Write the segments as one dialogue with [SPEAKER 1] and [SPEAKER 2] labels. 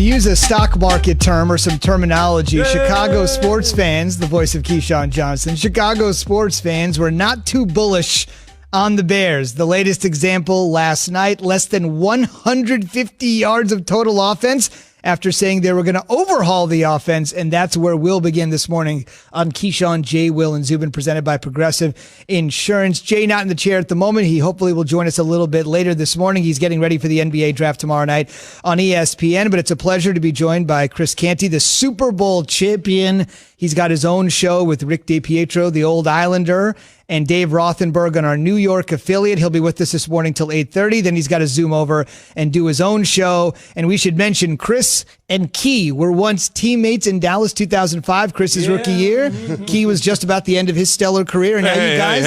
[SPEAKER 1] To use a stock market term or some terminology, Chicago sports fans, the voice of Keyshawn Johnson, Chicago sports fans were not too bullish on the Bears. The latest example last night, less than 150 yards of total offense after saying they were going to overhaul the offense, and that's where we'll begin this morning on Keyshawn, Jay, Will, and Zubin, presented by Progressive Insurance. Jay not in the chair at the moment. He hopefully will join us a little bit later this morning. He's getting ready for the NBA draft tomorrow night on ESPN, but it's a pleasure to be joined by Chris Canty, the Super Bowl champion. He's got his own show with Rick DiPietro, the old Islander, and Dave Rothenberg on our New York affiliate. He'll be with us this morning till 8:30. Then he's got to zoom over and do his own show. And we should mention Chris and Key were once teammates in Dallas 2005, Chris's rookie year. Key was just about the end of his stellar career. And now you guys,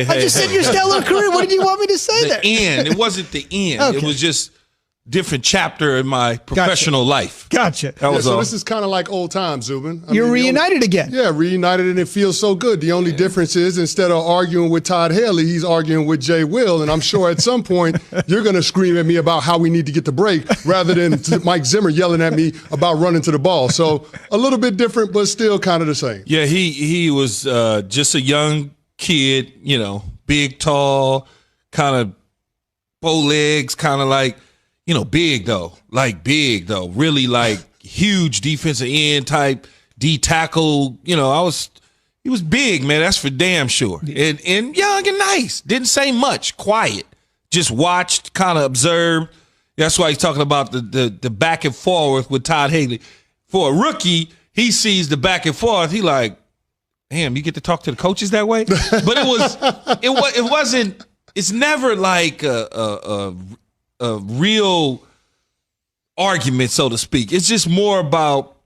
[SPEAKER 1] I just said your stellar career. What did you want me to say there?
[SPEAKER 2] The end. It wasn't the end.
[SPEAKER 1] Okay.
[SPEAKER 2] It was just different chapter in my professional life.
[SPEAKER 1] Gotcha.
[SPEAKER 3] So this is kind of like old times, Zubin.
[SPEAKER 1] You're reunited again.
[SPEAKER 3] Yeah, reunited, and it feels so good. The only difference is instead of arguing with Todd Haley, he's arguing with Jay Will, and I'm sure at some point you're going to scream at me about how we need to get the break rather than Mike Zimmer yelling at me about running to the ball. So a little bit different, but still kind of the same.
[SPEAKER 2] Yeah, he was just a young kid, big, tall, kind of bow legs, kind of like, big though, really like huge defensive end type, D tackle. He was big, man. That's for damn sure. And young and nice. Didn't say much, quiet. Just watched, kind of observed. That's why he's talking about the back and forth with Todd Haley. For a rookie, he sees the back and forth. He like, damn, you get to talk to the coaches that way? But it wasn't. It's never like a real argument, so to speak. It's just more about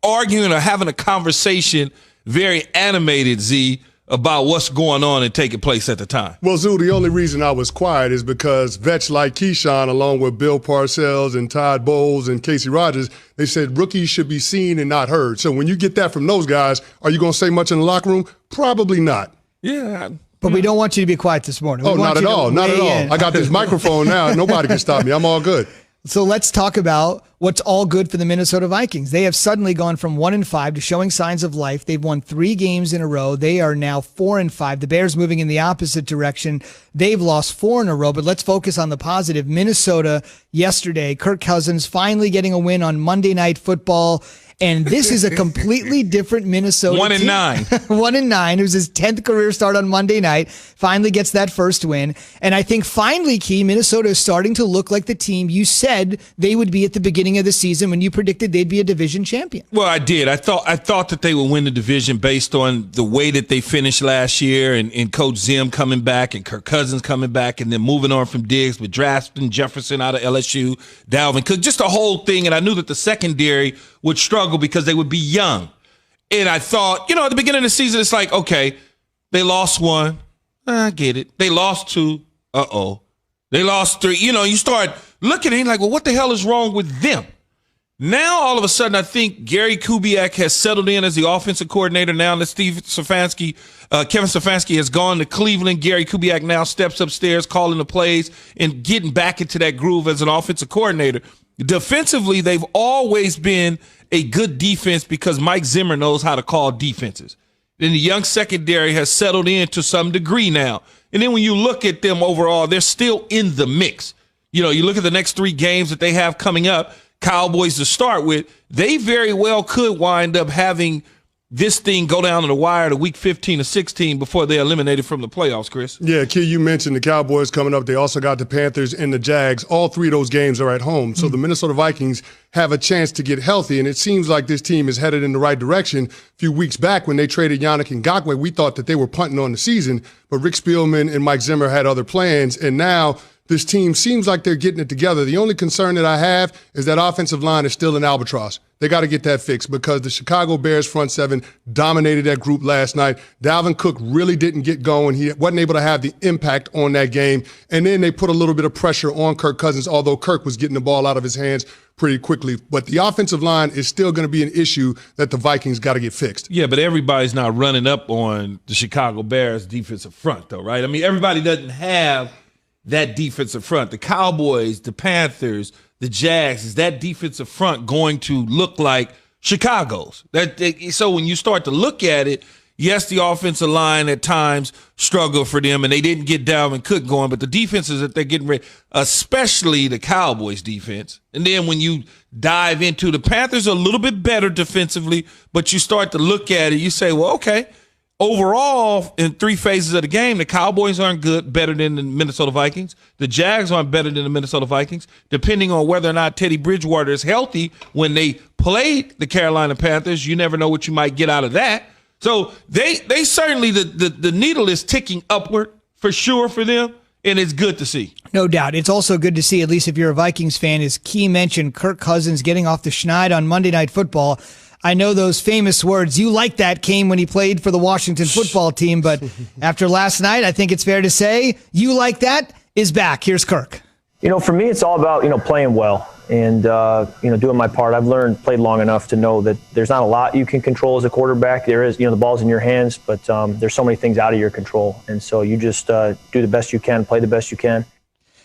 [SPEAKER 2] arguing or having a conversation, very animated, Z, about what's going on and taking place at the time.
[SPEAKER 3] Well, Zoo, the only reason I was quiet is because vets like Keyshawn, along with Bill Parcells and Todd Bowles and Casey Rogers, they said rookies should be seen and not heard. So when you get that from those guys, are you going to say much in the locker room? Probably not.
[SPEAKER 2] Yeah.
[SPEAKER 1] But we don't want you to be quiet this morning.
[SPEAKER 3] Oh, not at all. Not at all. I got this microphone now. Nobody can stop me. I'm all good.
[SPEAKER 1] So let's talk about what's all good for the Minnesota Vikings. They have suddenly gone from 1-5 to showing signs of life. They've won 3 games in a row. They are now 4-5. The Bears moving in the opposite direction. They've lost 4 in a row, but let's focus on the positive. Minnesota yesterday, Kirk Cousins finally getting a win on Monday Night Football. And this is a completely different Minnesota
[SPEAKER 2] 1-9.
[SPEAKER 1] 1-9. It was his 10th career start on Monday night. Finally gets that first win. And I think finally, Key, Minnesota is starting to look like the team you said they would be at the beginning of the season when you predicted they'd be a division champion.
[SPEAKER 2] Well, I did. I thought that they would win the division based on the way that they finished last year and Coach Zim coming back and Kirk Cousins coming back and then moving on from Diggs with drafting Jefferson out of LSU, Dalvin Cook, just the whole thing. And I knew that the secondary would struggle because they would be young. And I thought, at the beginning of the season, it's like, okay, they lost 1. I get it. They lost 2. Uh-oh. They lost 3. You start looking at it like, well, what the hell is wrong with them? Now, all of a sudden, I think Gary Kubiak has settled in as the offensive coordinator now that Kevin Stefanski has gone to Cleveland. Gary Kubiak now steps upstairs, calling the plays and getting back into that groove as an offensive coordinator. Defensively, they've always been a good defense because Mike Zimmer knows how to call defenses. Then the young secondary has settled in to some degree now. And then when you look at them overall, they're still in the mix. You look at the next 3 games that they have coming up, Cowboys to start with, they very well could wind up having this thing go down to the wire to week 15 or 16 before they're eliminated from the playoffs, Chris.
[SPEAKER 3] Yeah, Key, you mentioned the Cowboys coming up. They also got the Panthers and the Jags. All 3 of those games are at home. So the Minnesota Vikings have a chance to get healthy, and it seems like this team is headed in the right direction. A few weeks back when they traded Yannick Ngakoue, we thought that they were punting on the season, but Rick Spielman and Mike Zimmer had other plans, and now this team seems like they're getting it together. The only concern that I have is that offensive line is still an albatross. They got to get that fixed because the Chicago Bears front 7 dominated that group last night. Dalvin Cook really didn't get going. He wasn't able to have the impact on that game. And then they put a little bit of pressure on Kirk Cousins, although Kirk was getting the ball out of his hands pretty quickly. But the offensive line is still going to be an issue that the Vikings got to get fixed.
[SPEAKER 2] Yeah, but everybody's not running up on the Chicago Bears defensive front, though, right? I mean, everybody doesn't have that defensive front. The Cowboys, the Panthers, the Jags, is that defensive front going to look like Chicago's? So when you start to look at it, yes, the offensive line at times struggled for them, and they didn't get Dalvin Cook going, but the defenses that they're getting ready, especially the Cowboys defense. And then when you dive into the Panthers, are a little bit better defensively, but you start to look at it, you say, well, okay, overall, in 3 phases of the game, the Cowboys aren't better than the Minnesota Vikings. The Jags aren't better than the Minnesota Vikings. Depending on whether or not Teddy Bridgewater is healthy when they played the Carolina Panthers, you never know what you might get out of that. So they certainly, the needle is ticking upward for sure for them, and it's good to see.
[SPEAKER 1] No doubt. It's also good to see, at least if you're a Vikings fan, as Key mentioned, Kirk Cousins getting off the schneid on Monday Night Football. I know those famous words. You like that came when he played for the Washington football team, but after last night, I think it's fair to say you like that is back. Here's Kirk.
[SPEAKER 4] For me, it's all about, playing well and, doing my part. I've played long enough to know that there's not a lot you can control as a quarterback. There is, the ball's in your hands, but there's so many things out of your control. And so you just do the best you can, play the best you can.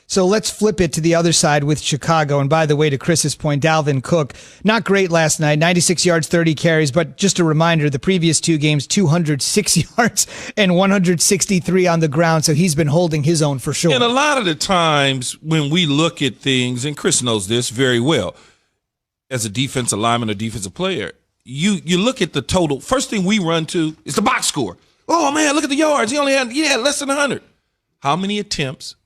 [SPEAKER 1] So let's flip it to the other side with Chicago. And by the way, to Chris's point, Dalvin Cook, not great last night, 96 yards, 30 carries. But just a reminder, the previous 2 games, 206 yards and 163 on the ground. So he's been holding his own for sure.
[SPEAKER 2] And a lot of the times when we look at things, and Chris knows this very well, as a defensive lineman or defensive player, you look at the total. First thing we run to is the box score. Oh, man, look at the yards. He had less than 100. How many attempts?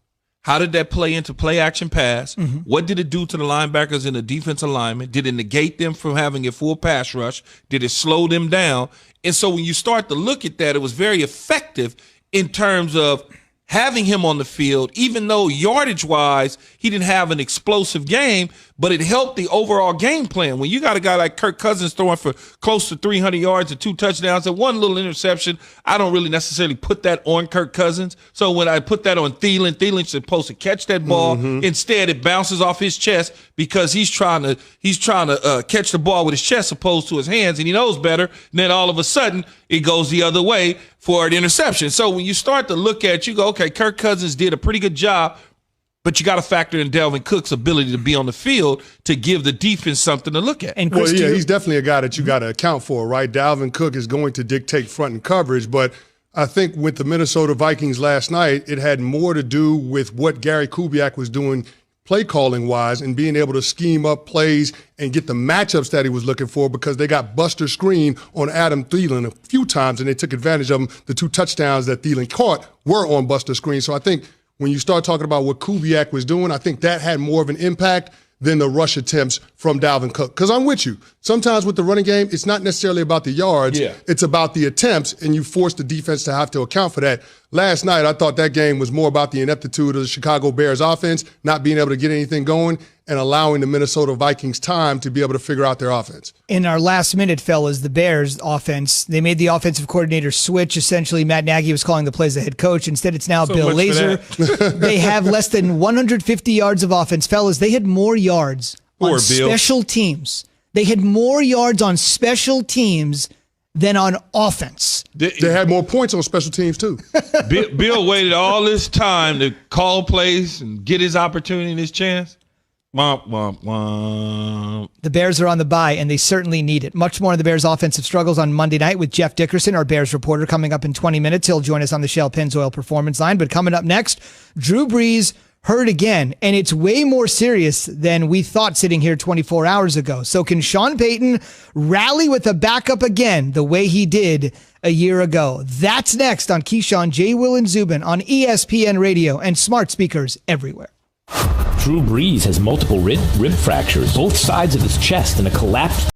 [SPEAKER 2] How did that play into play action pass? Mm-hmm. What did it do to the linebackers and the defensive linemen? Did it negate them from having a full pass rush? Did it slow them down? And so when you start to look at that, it was very effective in terms of having him on the field, even though yardage-wise he didn't have an explosive game, but it helped the overall game plan. When you got a guy like Kirk Cousins throwing for close to 300 yards and 2 touchdowns and 1 little interception, I don't really necessarily put that on Kirk Cousins. So when I put that on Thielen's supposed to catch that ball. Mm-hmm. Instead, it bounces off his chest because he's trying to catch the ball with his chest opposed to his hands, and he knows better. And then all of a sudden, it goes the other way for an interception. So when you start to look at it, you go, okay, Kirk Cousins did a pretty good job, but you got to factor in Dalvin Cook's ability to be on the field to give the defense something to look at.
[SPEAKER 1] And Chris,
[SPEAKER 3] he's definitely a guy that you got to account for, right? Dalvin Cook is going to dictate front and coverage, but I think with the Minnesota Vikings last night, it had more to do with what Gary Kubiak was doing play calling wise and being able to scheme up plays and get the matchups that he was looking for, because they got Buster Screen on Adam Thielen a few times and they took advantage of them. The 2 touchdowns that Thielen caught were on Buster Screen. So I think when you start talking about what Kubiak was doing, I think that had more of an impact than the rush attempts from Dalvin Cook. Because I'm with you. Sometimes with the running game, it's not necessarily about the yards. Yeah. It's about the attempts, and you force the defense to have to account for that. Last night, I thought that game was more about the ineptitude of the Chicago Bears offense, not being able to get anything going, and allowing the Minnesota Vikings time to be able to figure out their offense.
[SPEAKER 1] In our last minute, fellas, the Bears offense, they made the offensive coordinator switch. Essentially, Matt Nagy was calling the plays the head coach. Instead, it's now Bill Lazor. They have less than 150 yards of offense. Fellas, they had more yards on special teams. They had more yards on special teams than on offense.
[SPEAKER 3] They had more points on special teams, too.
[SPEAKER 2] Bill waited all this time to call plays and get his opportunity and his chance. Womp, womp, womp.
[SPEAKER 1] The Bears are on the bye, and they certainly need it. Much more of the Bears' offensive struggles on Monday night with Jeff Dickerson, our Bears reporter, coming up in 20 minutes. He'll join us on the Shell Pennzoil Performance Line. But coming up next, Drew Brees hurt again, and it's way more serious than we thought sitting here 24 hours ago. So can Sean Payton rally with a backup again the way he did a year ago? That's next on Keyshawn, J. Will, and Zubin on ESPN Radio and smart speakers everywhere.
[SPEAKER 5] Drew Brees has multiple rib fractures, both sides of his chest, and a collapsed